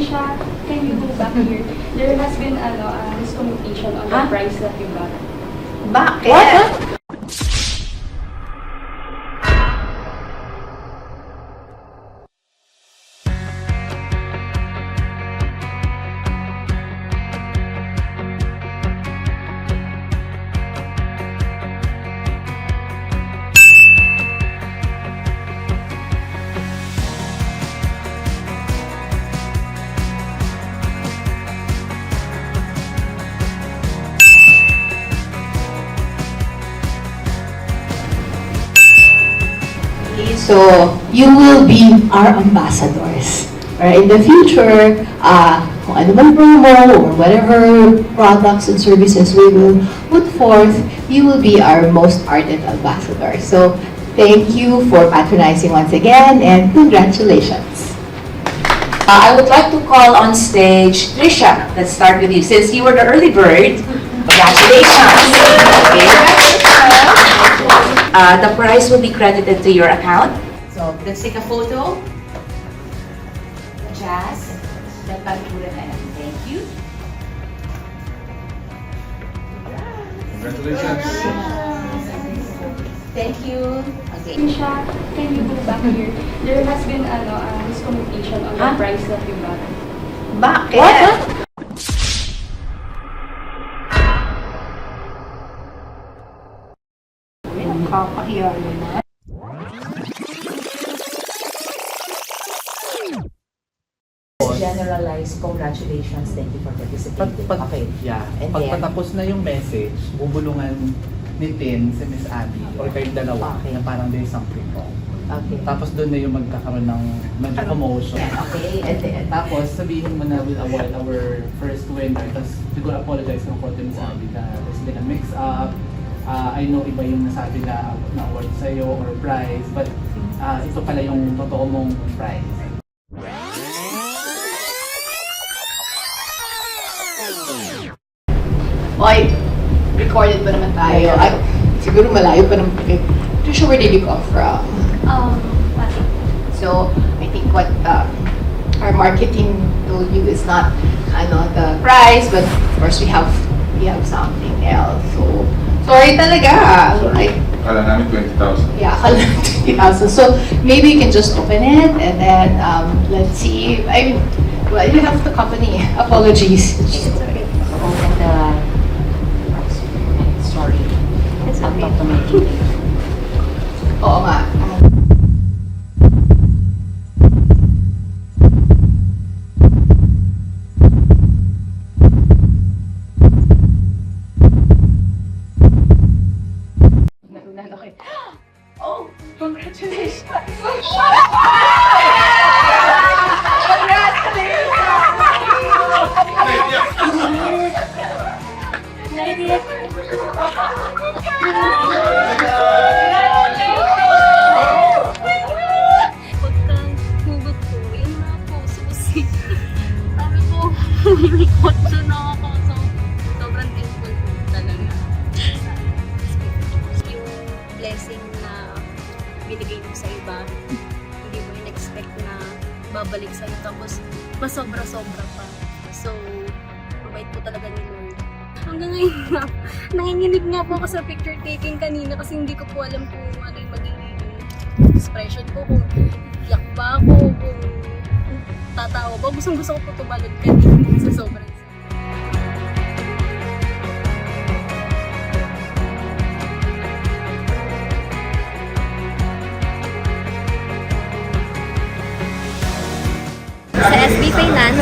Siya, can you go back here? There has been miscommunication on the price that you got. Bakit? So, you will be our ambassadors. Right? In the future, kung ano man promo or whatever products and services we will put forth, you will be our most ardent ambassador. So, thank you for patronizing once again and congratulations. I would like to call on stage Trisha. Let's start with you. Since you were the early bird, congratulations. The prize will be credited to your account. So let's take a photo. Jazz. Thank you. Congratulations. Thank you. Okay. Siya, can you go back here? There has been miscommunication on the price that you got. Bakit? Nakakahiya naman. Generalized congratulations. Thank you for participating. Okay. Yeah. And Pag then? patapos na yung message, bubulungan ni Tin si Miss Abby or kayong dalawa Okay. na parang there's something wrong. Okay. Tapos doon na yung magkakaroon ng medyo commotion. Okay. And then? Tapos sabihin mo na we'll award our first winner. Tapos siguro apologize ng konti Miss Abby na there's been a mix-up. I know iba yung nasabi na award sa'yo or prize, but ito pala yung totoo mong prize. Oy, recorded pa naman tayo. At siguro malayo pa naman. Trisha, where did you come from? Pasig. So, I think what our marketing told you is not the price, but of course we have something else. So, sorry talaga. Like, Kala namin 20,000. yeah, akala 20,000. So, maybe you can just open it and then let's see. I mean, well, you have the company. Apologies. Open the... Sorry. It's I'll okay. talk to my team. Oo nga. Natunan ako eh. Oh, congratulations! Pagka hugot ko, yun na po, susi. Sabi ko, humilikot siya na ako. So, sobrang thankful po talaga. Yung blessing na binigay mo sa iba, hindi mo in-expect na babalik sa'yo. Tapos, mas sobra-sobra pa. So, provide po talaga ni Lord. Hanggang ngayon nga, nanginginig nga po ako sa picture taking kanina kasi hindi ko po alam kung ano yung magiging expression ko, kung iyak ba ako, kung tatawa ba. Gusto ko po tumalon kanina sa sobrang Sa SB Finance,